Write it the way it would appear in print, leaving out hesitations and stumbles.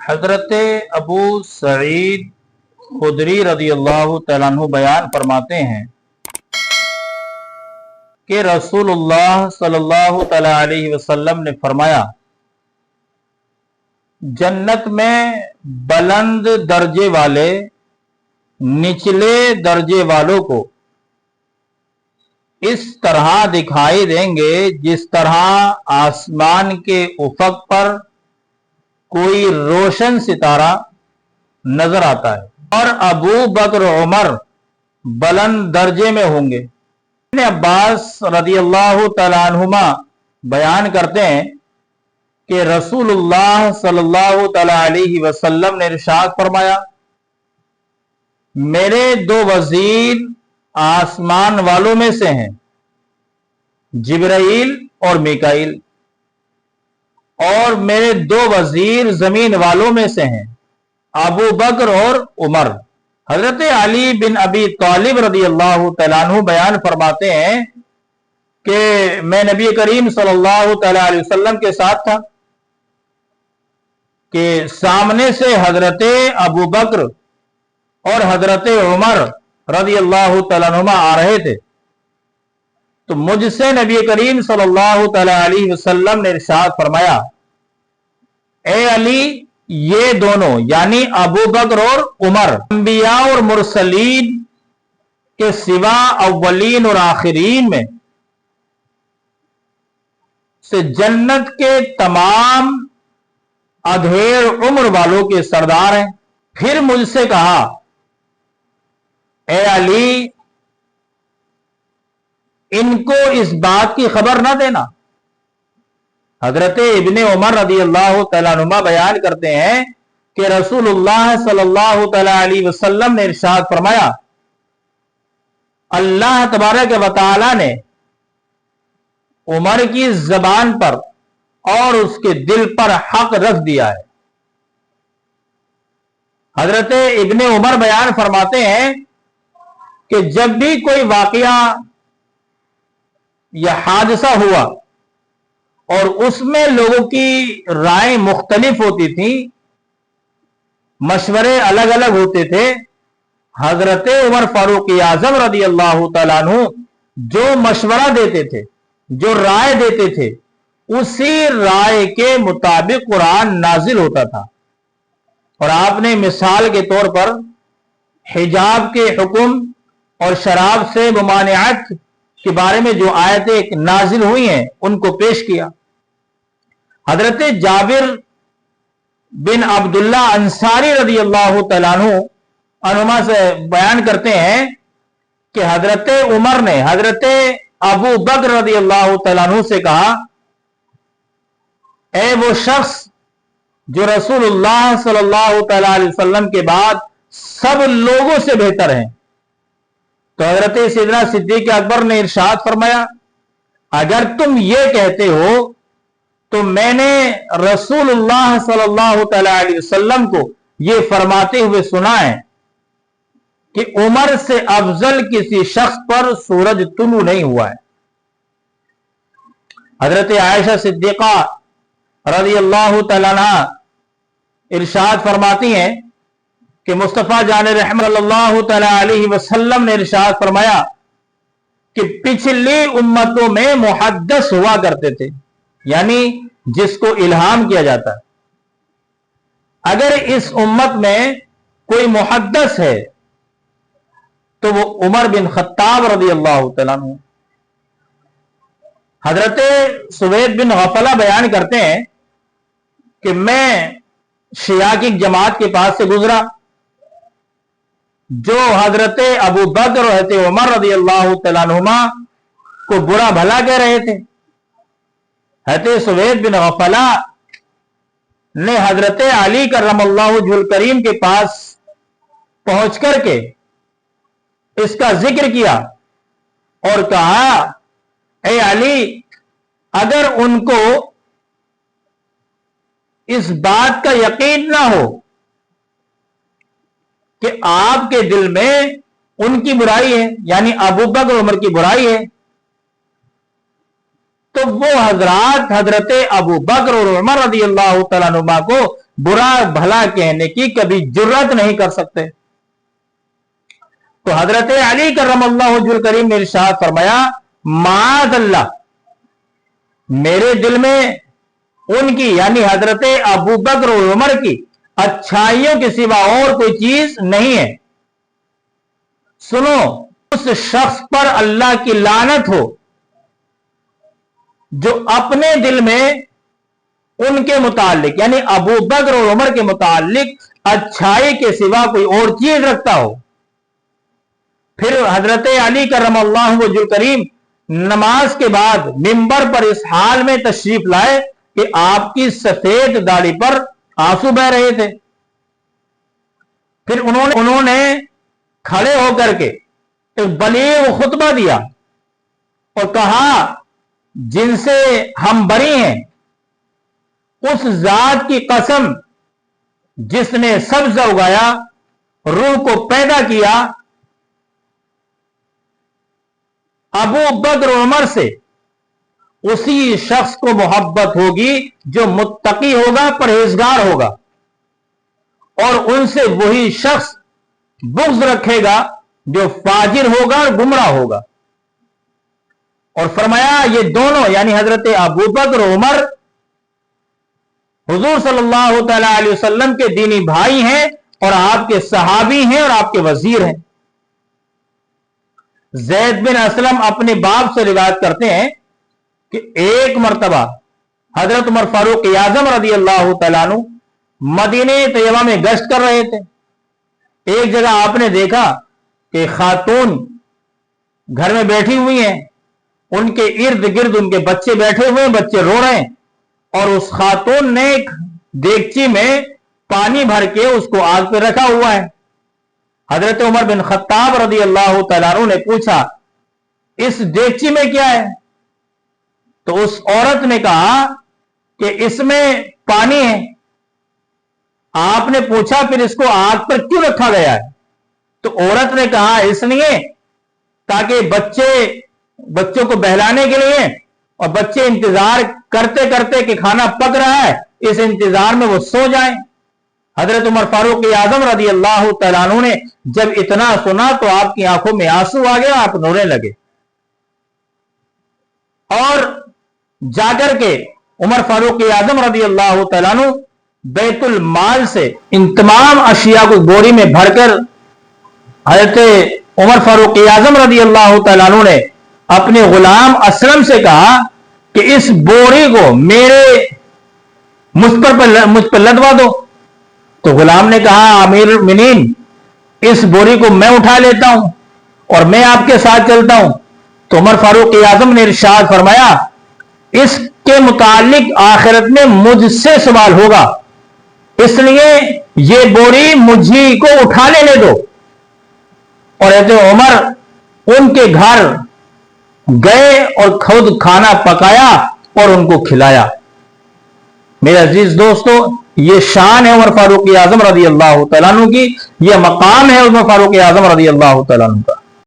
हजरत अबू सईद खुदरी रज़ी अल्लाह तआला अन्हु बयान फरमाते हैं कि रसूलुल्लाह सल्लल्लाहु तआला अलैहि वसल्लम ने फरमाया, जन्नत में बुलंद दर्जे वाले निचले दर्जे वालों को इस तरह दिखाई देंगे जिस तरह आसमान के उफक पर कोई रोशन सितारा नजर आता है। और अबू बकर उमर बुलंद दर्जे में होंगे। इब्न अब्बास रज़ी अल्लाह तआला अन्हुमा बयान करते हैं कि रसूलुल्लाह सल्लल्लाहु तआला अलैहि वसल्लम ने इरशाद फरमाया, मेरे दो वजीर आसमान वालों में से हैं, जिब्राइल और मीकाइल, और मेरे दो वजीर जमीन वालों में से हैं, अबू बकर और उमर। हजरत अली बिन अबी तालिब रज़ी अल्लाह तआला अन्हु बयान फरमाते हैं कि मैं नबी करीम सल्लल्लाहु तआला अलैहि वसल्लम के साथ था कि सामने से हजरत अबू बकर और हजरत उमर रज़ी अल्लाह तआला अन्हुमा आ रहे थे, तो मुझसे नबी करीम सल्लल्लाहु तआला अलैहि वसल्लम ने इरशाद फरमाया, ए अली, ये दोनों यानी अबू बकर और उमर अंबिया और मुरसलीन के सिवा अव्वलीन और आखिरीन में से जन्नत के तमाम अधेड़ उम्र वालों के सरदार हैं। फिर मुझसे कहा, ए अली, इनको इस बात की खबर ना देना। हजरत इब्ने उमर रज़ी अल्लाह तआला अन्हुमा बयान करते हैं कि रसूलुल्लाह सल्लल्लाहु तआला अलैहि वसल्लम ने इरशाद फरमाया, अल्लाह तबारक व तआला ने उमर की जबान पर और उसके दिल पर हक रख दिया है। हजरत इब्ने उमर बयान फरमाते हैं कि जब भी कोई वाकया या हादसा हुआ और उसमें लोगों की राय मुख्तलिफ होती थी, मशवरे अलग अलग होते थे, हजरत उमर फारूक आजम रज़ी अल्लाह तआला अन्हु जो मशवरा देते थे, जो राय देते थे, उसी राय के मुताबिक कुरान नाजिल होता था। और आपने मिसाल के तौर पर हिजाब के हुक्म और शराब से मुमानियत के बारे में जो आयतें नाजिल हुई हैं उनको पेश किया। हजरत जाबिर बिन अब्दुल्ला अंसारी रज़ी अल्लाह तआला अन्हुमा से बयान करते हैं कि हजरत उमर ने हजरत अबू बकर रज़ी अल्लाह तआला अन्हु से कहा, ए वो शख्स जो रसूलुल्लाह सल्लल्लाहु तआला अलैहि वसल्लम के बाद सब लोगों से बेहतर हैं। तो हजरत सैयदना सिद्दीक अकबर ने इरशाद फरमाया, अगर तुम ये कहते हो तो मैंने रसूलुल्लाह सल्लल्लाहु तआला अलैहि वसल्लम को ये फरमाते हुए सुना है कि उमर से अफजल किसी शख्स पर सूरज तुलू नहीं हुआ है। हजरत आयशा सिद्दीका रज़ी अल्लाह तआला अन्हा इरशाद फरमाती हैं कि मुस्तफा जान रहमत सल्लल्लाहु तआला अलैहि वसल्लम ने इरशाद फरमाया कि पिछली उम्मतों में मुहद्दिस हुआ करते थे, यानी जिसको इल्हाम किया जाता है। अगर इस उम्मत में कोई मुहद्दिस है तो वो उमर बिन खत्ताब रज़ी अल्लाह तआला अन्हु। हजरत सुवैद बिन गफला बयान करते हैं कि मैं शिया की जमात के पास से गुजरा जो हजरत अबू बकर और हजरत उमर रज़ी अल्लाह तआला अन्हुमा को बुरा भला कह रहे थे। हजरत सुवैद बिन गफला ने हजरत अली करमल्लाहु वजहुल करीम के पास पहुंच करके इसका जिक्र किया और कहा, ए अली, अगर उनको इस बात का यकीन ना हो कि आपके दिल में उनकी बुराई है, यानी अबू बकर उमर की बुराई है, तो वो हजरत अबू बकर और उमर रज़ी अल्लाह तआला अन्हुमा को बुरा भला कहने की कभी जुर्रत नहीं कर सकते। तो हजरत अली करमल्लाहु वजहुल करीम ने इरशाद फरमाया, माअल्लाह, मेरे दिल में उनकी यानी हजरत अबू बकर और उमर की अच्छाइयों के सिवा और कोई चीज नहीं है। सुनो, उस शख्स पर अल्लाह की लानत हो जो अपने दिल में उनके मुतालिक यानी अबू बकर और उमर के मुतालिक अच्छाई के सिवा कोई और चीज रखता हो। फिर हजरत अली करमल्लाहु वजहुल करीम नमाज के बाद मिंबर पर इस हाल में तशरीफ लाए कि आपकी सफेद दाढ़ी पर आंसू बह रहे थे। फिर उन्होंने खड़े होकर के एक बलीग खुतबा दिया और कहा, जिनसे हम बरी हैं उस जात की कसम जिसने सब्ज उगाया, रूह को पैदा किया, अबू बकर उमर से उसी शख्स को मोहब्बत होगी जो मुत्तकी होगा, परहेजगार होगा, और उनसे वही शख्स बुग़्ज़ रखेगा जो फाजिर होगा और गुमराह होगा। और फरमाया ये दोनों यानी हजरत अबू बकर और उमर हुजूर सल्लल्लाहु तआला अलैहि वसल्लम के दीनी भाई हैं और आपके सहाबी हैं और आपके वजीर हैं। ज़ैद बिन असलम अपने बाप से रिवायत करते हैं कि एक मर्तबा हजरत उमर फारूक आज़म रज़ी अल्लाह तआला अन्हु मदीने तैयबा में गश्त कर रहे थे। एक जगह आपने देखा कि खातून घर में बैठी हुई हैं, उनके इर्द गिर्द उनके बच्चे बैठे हुए हैं, बच्चे रो रहे हैं, और उस खातून ने एक देगची में पानी भर के उसको आग पे रखा हुआ है। हजरत उमर बिन खत्ताब रज़ी अल्लाह तआला अन्हु ने पूछा, इस देगची में क्या है? तो उस औरत ने कहा कि इसमें पानी है। आपने पूछा फिर इसको आग पर क्यों रखा गया है? तो औरत ने कहा इसलिए ताकि बच्चों को बहलाने के लिए, और बच्चे इंतजार करते करते कि खाना पक रहा है, इस इंतजार में वो सो जाएं। हजरत उमर फारूक आज़म रज़ी अल्लाह तआला अन्हु ने जब इतना सुना तो आपकी आंखों में आंसू आ गए, आप रोने लगे, और जाकर के उमर फारूक आज़म रज़ी अल्लाह तआला अन्हु बैतुल माल से इन तमाम अशिया को बोरी में भरकर हजरत उमर फारूक आज़म रज़ी अल्लाह तआला अन्हु ने अपने गुलाम असलम से कहा कि इस बोरी को मुझ पर लदवा दो। तो गुलाम ने कहा, अमीर मुमिनीन, इस बोरी को मैं उठा लेता हूं और मैं आपके साथ चलता हूं। तो उमर फारूक आज़म ने इरशाद फरमाया, इसके मुतालिक आखिरत में मुझसे सवाल होगा, इसलिए ये बोरी मुझी को उठा लेने दो। और हज़रत उमर उनके घर गए और खुद खाना पकाया और उनको खिलाया। मेरे अजीज दोस्तों, ये शान है उमर फारूक आज़म रज़ी अल्लाह तआला अन्हु की, यह मकाम है उमर फारूक आज़म रज़ी अल्लाह तआला अन्हु का।